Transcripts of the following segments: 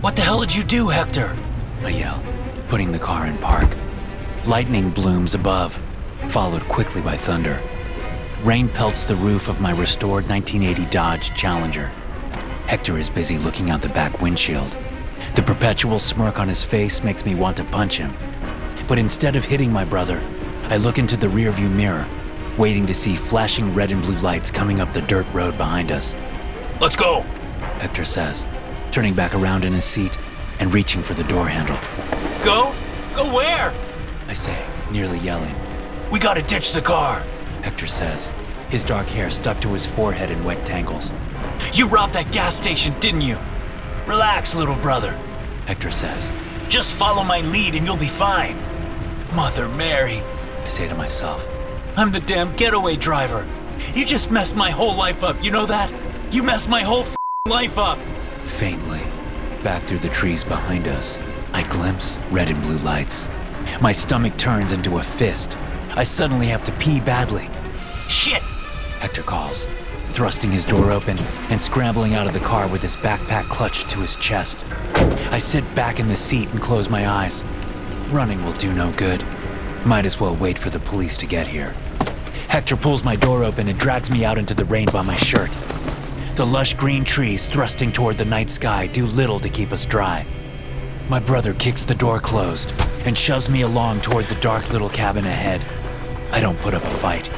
What the hell did you do, Hector? I yell, putting the car in park. Lightning blooms above, followed quickly by thunder. Rain pelts the roof of my restored 1980 Dodge Challenger. Hector is busy looking out the back windshield. The perpetual smirk on his face makes me want to punch him. But instead of hitting my brother, I look into the rearview mirror, waiting to see flashing red and blue lights coming up the dirt road behind us. Let's go, Hector says, turning back around in his seat and reaching for the door handle. Go? Go where? I say, nearly yelling. We gotta ditch the car, Hector says, his dark hair stuck to his forehead in wet tangles. You robbed that gas station, didn't you? Relax, little brother, Hector says. Just follow my lead and you'll be fine. Mother Mary, I say to myself. I'm the damn getaway driver. You just messed my whole life up, you know that? You messed my whole life up. Faintly, back through the trees behind us, I glimpse red and blue lights. My stomach turns into a fist. I suddenly have to pee badly. Shit, Hector calls, thrusting his door open and scrambling out of the car with his backpack clutched to his chest. I sit back in the seat and close my eyes. Running will do no good. Might as well wait for the police to get here. Hector pulls my door open and drags me out into the rain by my shirt. The lush green trees thrusting toward the night sky do little to keep us dry. My brother kicks the door closed and shoves me along toward the dark little cabin ahead. I don't put up a fight.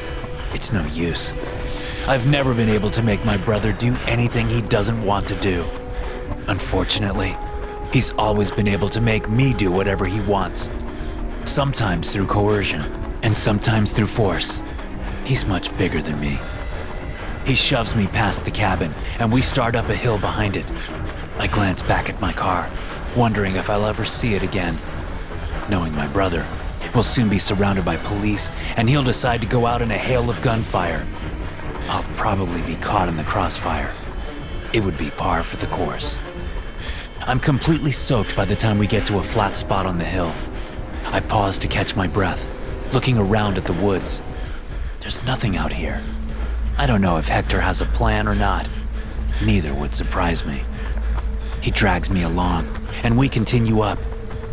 It's no use. I've never been able to make my brother do anything he doesn't want to do. Unfortunately, he's always been able to make me do whatever he wants. Sometimes through coercion, and sometimes through force. He's much bigger than me. He shoves me past the cabin, and we start up a hill behind it. I glance back at my car, wondering if I'll ever see it again. Knowing my brother, we'll soon be surrounded by police, and he'll decide to go out in a hail of gunfire. I'll probably be caught in the crossfire. It would be par for the course. I'm completely soaked by the time we get to a flat spot on the hill. I pause to catch my breath, looking around at the woods. There's nothing out here. I don't know if Hector has a plan or not. Neither would surprise me. He drags me along, and we continue up.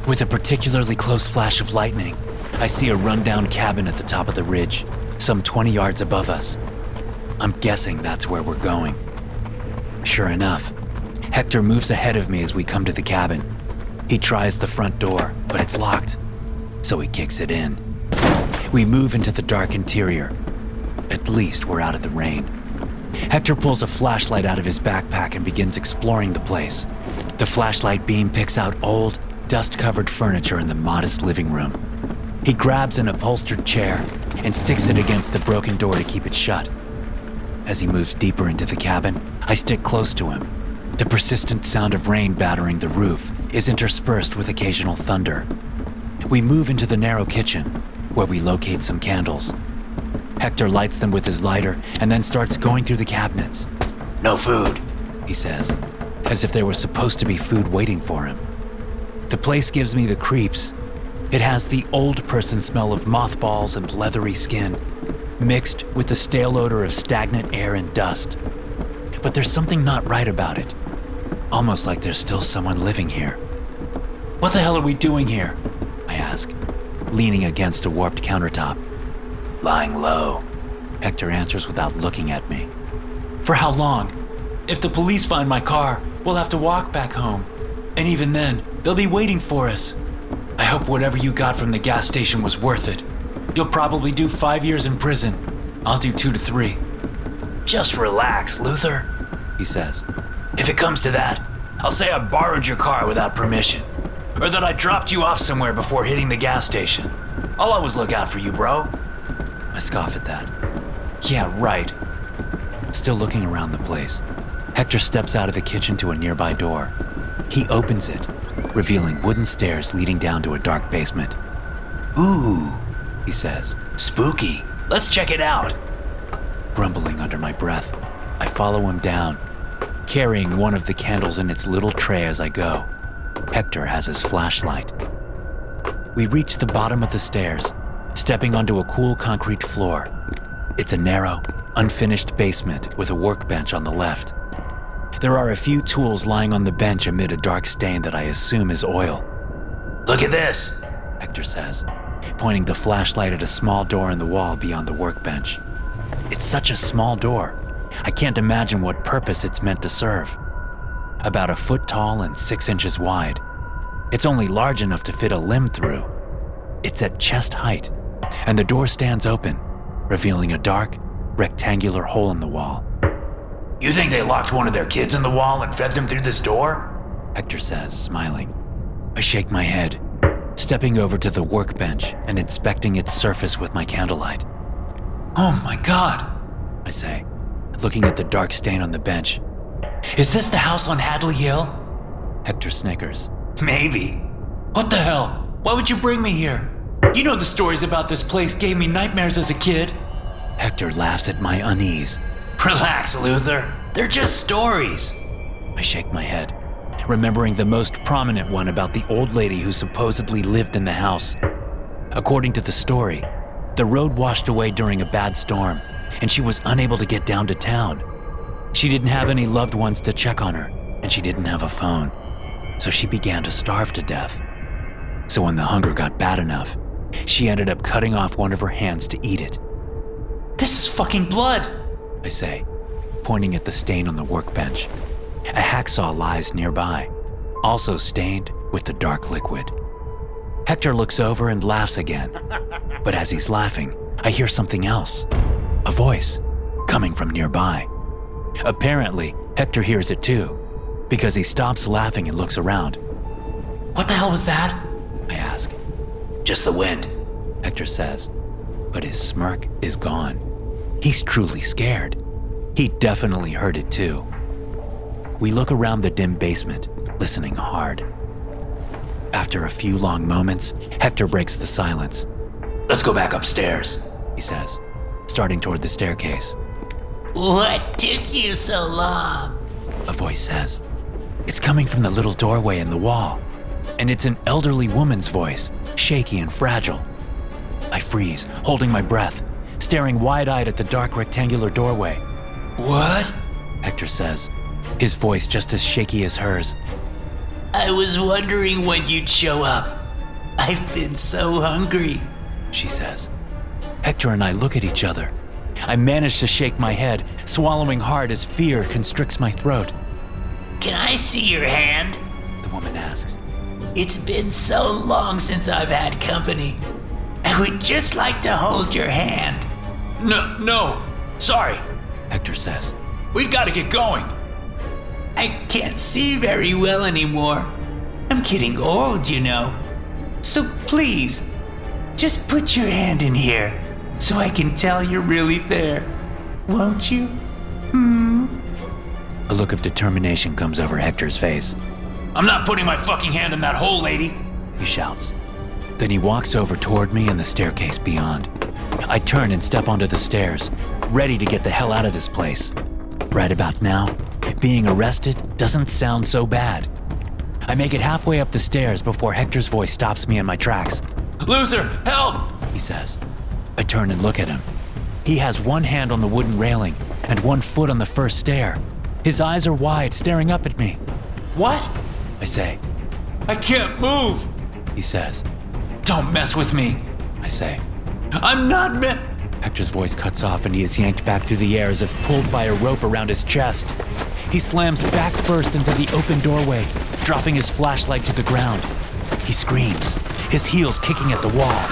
With a particularly close flash of lightning, I see a rundown cabin at the top of the ridge, some 20 yards above us. I'm guessing that's where we're going. Sure enough, Hector moves ahead of me as we come to the cabin. He tries the front door, but it's locked, so he kicks it in. We move into the dark interior. At least we're out of the rain. Hector pulls a flashlight out of his backpack and begins exploring the place. The flashlight beam picks out old, dust-covered furniture in the modest living room. He grabs an upholstered chair and sticks it against the broken door to keep it shut. As he moves deeper into the cabin, I stick close to him. The persistent sound of rain battering the roof is interspersed with occasional thunder. We move into the narrow kitchen, where we locate some candles. Hector lights them with his lighter and then starts going through the cabinets. No food, he says, as if there was supposed to be food waiting for him. The place gives me the creeps. It has the old person smell of mothballs and leathery skin, mixed with the stale odor of stagnant air and dust. But there's something not right about it. Almost like there's still someone living here. What the hell are we doing here? I ask, leaning against a warped countertop. Lying low, Hector answers without looking at me. For how long? If the police find my car, we'll have to walk back home. And even then, they'll be waiting for us. I hope whatever you got from the gas station was worth it. You'll probably do 5 years in prison. I'll do 2 to 3. Just relax, Luther, he says. If it comes to that, I'll say I borrowed your car without permission. Or that I dropped you off somewhere before hitting the gas station. I'll always look out for you, bro. I scoff at that. Yeah, right. Still looking around the place, Hector steps out of the kitchen to a nearby door. He opens it, revealing wooden stairs leading down to a dark basement. Ooh, he says. Spooky. Let's check it out. Grumbling under my breath, I follow him down, carrying one of the candles in its little tray as I go. Hector has his flashlight. We reach the bottom of the stairs, stepping onto a cool concrete floor. It's a narrow, unfinished basement with a workbench on the left. There are a few tools lying on the bench amid a dark stain that I assume is oil. Look at this, Hector says, pointing the flashlight at a small door in the wall beyond the workbench. It's such a small door, I can't imagine what purpose it's meant to serve. About a foot tall and 6 inches wide. It's only large enough to fit a limb through. It's at chest height, and the door stands open, revealing a dark, rectangular hole in the wall. You think they locked one of their kids in the wall and fed them through this door? Hector says, smiling. I shake my head, stepping over to the workbench and inspecting its surface with my candlelight. Oh my God, I say, looking at the dark stain on the bench. Is this the house on Hadley Hill? Hector snickers. Maybe. What the hell? Why would you bring me here? You know the stories about this place gave me nightmares as a kid. Hector laughs at my unease. Relax, Luther. They're just stories. I shake my head, remembering the most prominent one about the old lady who supposedly lived in the house. According to the story, the road washed away during a bad storm, and she was unable to get down to town. She didn't have any loved ones to check on her, and she didn't have a phone, so she began to starve to death. So when the hunger got bad enough, she ended up cutting off one of her hands to eat it. This is fucking blood, I say, pointing at the stain on the workbench. A hacksaw lies nearby, also stained with the dark liquid. Hector looks over and laughs again, but as he's laughing, I hear something else. A voice coming from nearby. Apparently, Hector hears it too, because he stops laughing and looks around. What the hell was that? I ask. Just the wind, Hector says, but his smirk is gone. He's truly scared. He definitely heard it too. We look around the dim basement, listening hard. After a few long moments, Hector breaks the silence. Let's go back upstairs, he says, starting toward the staircase. What took you so long? A voice says. It's coming from the little doorway in the wall, and it's an elderly woman's voice, shaky and fragile. I freeze, holding my breath, staring wide-eyed at the dark rectangular doorway. What? Hector says, his voice just as shaky as hers. I was wondering when you'd show up. I've been so hungry, she says. Hector and I look at each other. I manage to shake my head, swallowing hard as fear constricts my throat. Can I see your hand? The woman asks. It's been so long since I've had company. I would just like to hold your hand. No, sorry, Hector says. We've got to get going. I can't see very well anymore. I'm getting old, you know. So please, just put your hand in here so I can tell you're really there. Won't you? A look of determination comes over Hector's face. I'm not putting my fucking hand in that hole, lady, he shouts. Then he walks over toward me and the staircase beyond. I turn and step onto the stairs, ready to get the hell out of this place. Right about now, being arrested doesn't sound so bad. I make it halfway up the stairs before Hector's voice stops me in my tracks. Luther, help! He says. I turn and look at him. He has one hand on the wooden railing and one foot on the first stair. His eyes are wide, staring up at me. What? I say. I can't move, He says. Don't mess with me, I say. I'm not meant. Hector's voice cuts off and he is yanked back through the air as if pulled by a rope around his chest. He slams back first into the open doorway, dropping his flashlight to the ground. He screams, his heels kicking at the wall.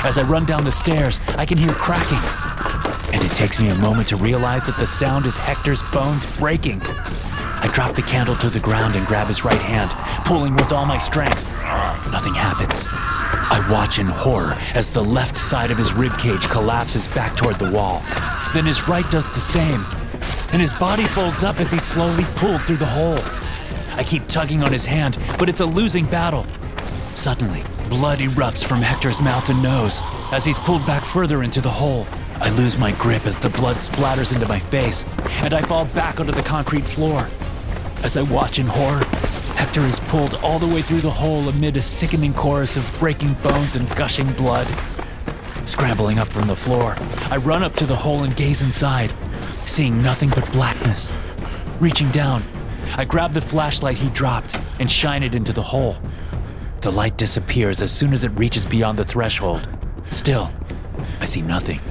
As I run down the stairs, I can hear cracking. And it takes me a moment to realize that the sound is Hector's bones breaking. I drop the candle to the ground and grab his right hand, pulling with all my strength. Nothing happens. I watch in horror as the left side of his ribcage collapses back toward the wall. Then his right does the same, and his body folds up as he's slowly pulled through the hole. I keep tugging on his hand, but it's a losing battle. Suddenly, blood erupts from Hector's mouth and nose as he's pulled back further into the hole. I lose my grip as the blood splatters into my face, and I fall back onto the concrete floor. As I watch in horror, Hector is pulled all the way through the hole amid a sickening chorus of breaking bones and gushing blood. Scrambling up from the floor, I run up to the hole and gaze inside, seeing nothing but blackness. Reaching down, I grab the flashlight he dropped and shine it into the hole. The light disappears as soon as it reaches beyond the threshold. Still, I see nothing.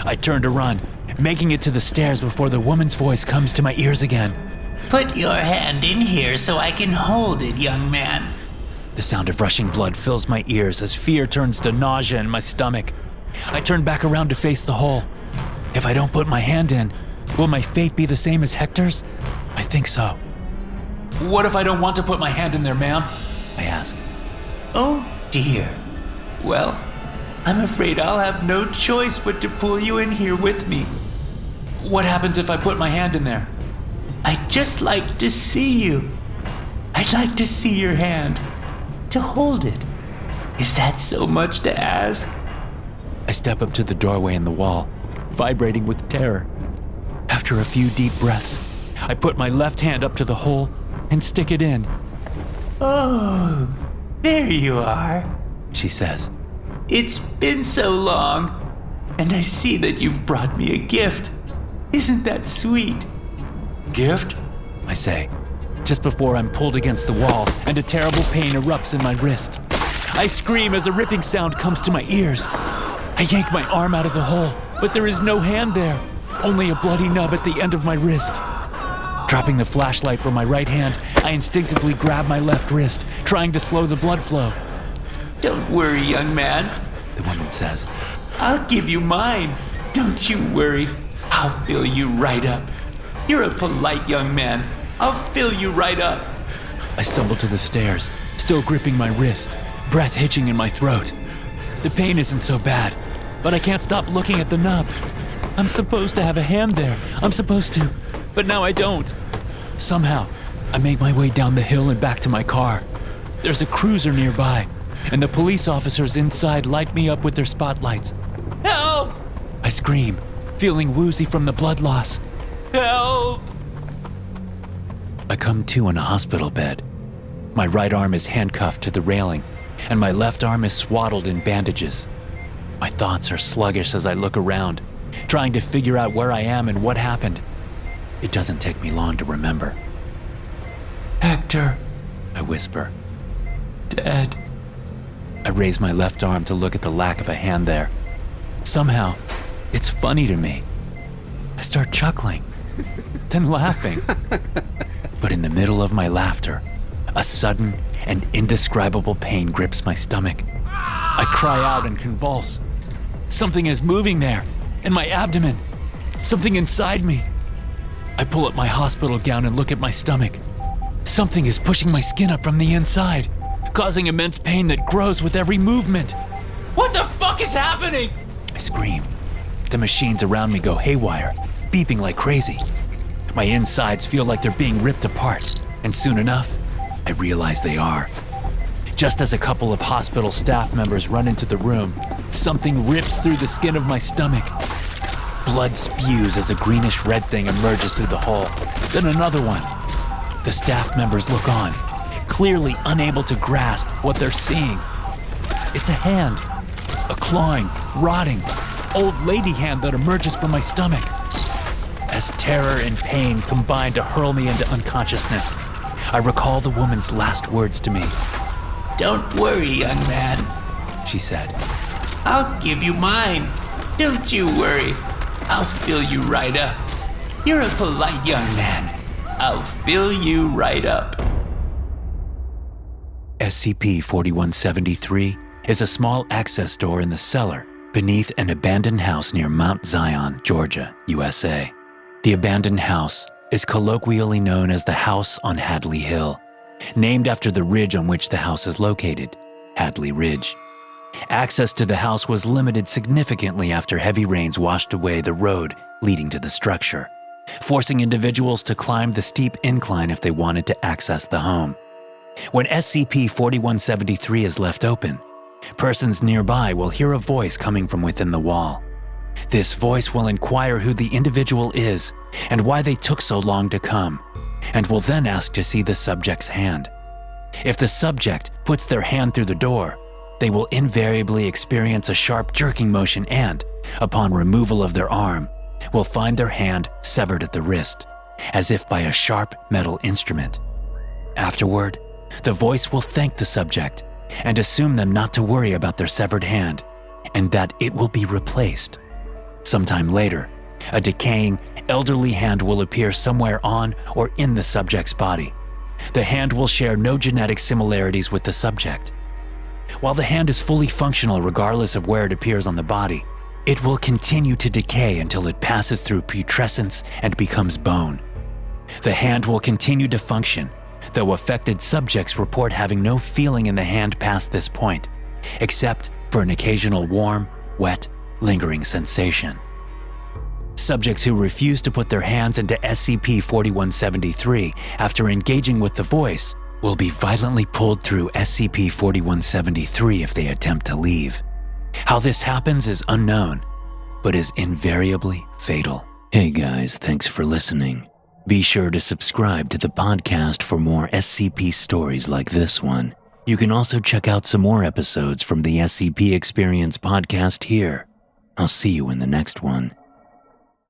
I turn to run, making it to the stairs before the woman's voice comes to my ears again. Put your hand in here so I can hold it, young man. The sound of rushing blood fills my ears as fear turns to nausea in my stomach. I turn back around to face the hole. If I don't put my hand in, will my fate be the same as Hector's? I think so. What if I don't want to put my hand in there, ma'am? I ask. Oh dear. Well, I'm afraid I'll have no choice but to pull you in here with me. What happens if I put my hand in there? I'd just like to see you. I'd like to see your hand, to hold it. Is that so much to ask? I step up to the doorway in the wall, vibrating with terror. After a few deep breaths, I put my left hand up to the hole and stick it in. Oh, there you are, she says. It's been so long, and I see that you've brought me a gift. Isn't that sweet? Gift? I say, just before I'm pulled against the wall and a terrible pain erupts in my wrist. I scream as a ripping sound comes to my ears. I yank my arm out of the hole, but there is no hand there, only a bloody nub at the end of my wrist. Dropping the flashlight from my right hand, I instinctively grab my left wrist, trying to slow the blood flow. Don't worry, young man, the woman says. I'll give you mine. Don't you worry. I'll fill you right up. You're a polite young man. I'll fill you right up. I stumble to the stairs, still gripping my wrist, breath hitching in my throat. The pain isn't so bad, but I can't stop looking at the nub. I'm supposed to have a hand there. I'm supposed to, but now I don't. Somehow, I make my way down the hill and back to my car. There's a cruiser nearby, and the police officers inside light me up with their spotlights. Help! I scream, feeling woozy from the blood loss. Help! I come to in a hospital bed. My right arm is handcuffed to the railing, and my left arm is swaddled in bandages. My thoughts are sluggish as I look around, trying to figure out where I am and what happened. It doesn't take me long to remember. Hector, I whisper. Dead. I raise my left arm to look at the lack of a hand there. Somehow, it's funny to me. I start chuckling, then laughing. But in the middle of my laughter, a sudden and indescribable pain grips my stomach. I cry out and convulse. Something is moving there, in my abdomen. Something inside me. I pull up my hospital gown and look at my stomach. Something is pushing my skin up from the inside, causing immense pain that grows with every movement. What the fuck is happening? I scream. The machines around me go haywire, beeping like crazy. My insides feel like they're being ripped apart, and soon enough, I realize they are. Just as a couple of hospital staff members run into the room, something rips through the skin of my stomach. Blood spews as a greenish-red thing emerges through the hole. Then another one. The staff members look on, clearly unable to grasp what they're seeing. It's a hand, a clawing, rotting, old lady hand that emerges from my stomach. As terror and pain combine to hurl me into unconsciousness, I recall the woman's last words to me. Don't worry, young man, she said. I'll give you mine. Don't you worry. I'll fill you right up. You're a polite young man. I'll fill you right up. SCP-4173 is a small access door in the cellar beneath an abandoned house near Mount Zion, Georgia, USA. The abandoned house is colloquially known as the House on Hadley Hill, named after the ridge on which the house is located, Hadley Ridge. Access to the house was limited significantly after heavy rains washed away the road leading to the structure, forcing individuals to climb the steep incline if they wanted to access the home. When SCP-4173 is left open, persons nearby will hear a voice coming from within the wall. This voice will inquire who the individual is and why they took so long to come, and will then ask to see the subject's hand. If the subject puts their hand through the door, they will invariably experience a sharp jerking motion and, upon removal of their arm, will find their hand severed at the wrist. as if by a sharp metal instrument. Afterward, the voice will thank the subject and assume them not to worry about their severed hand and that it will be replaced. Sometime later, a decaying, elderly hand will appear somewhere on or in the subject's body. The hand will share no genetic similarities with the subject. While the hand is fully functional regardless of where it appears on the body, it will continue to decay until it passes through putrescence and becomes bone. The hand will continue to function, though affected subjects report having no feeling in the hand past this point, except for an occasional warm, wet, lingering sensation. Subjects who refuse to put their hands into SCP-4173 after engaging with the voice will be violently pulled through SCP-4173 if they attempt to leave. How this happens is unknown, but is invariably fatal. Hey guys, thanks for listening. Be sure to subscribe to the podcast for more SCP stories like this one. You can also check out some more episodes from the SCP Experience podcast here. I'll see you in the next one.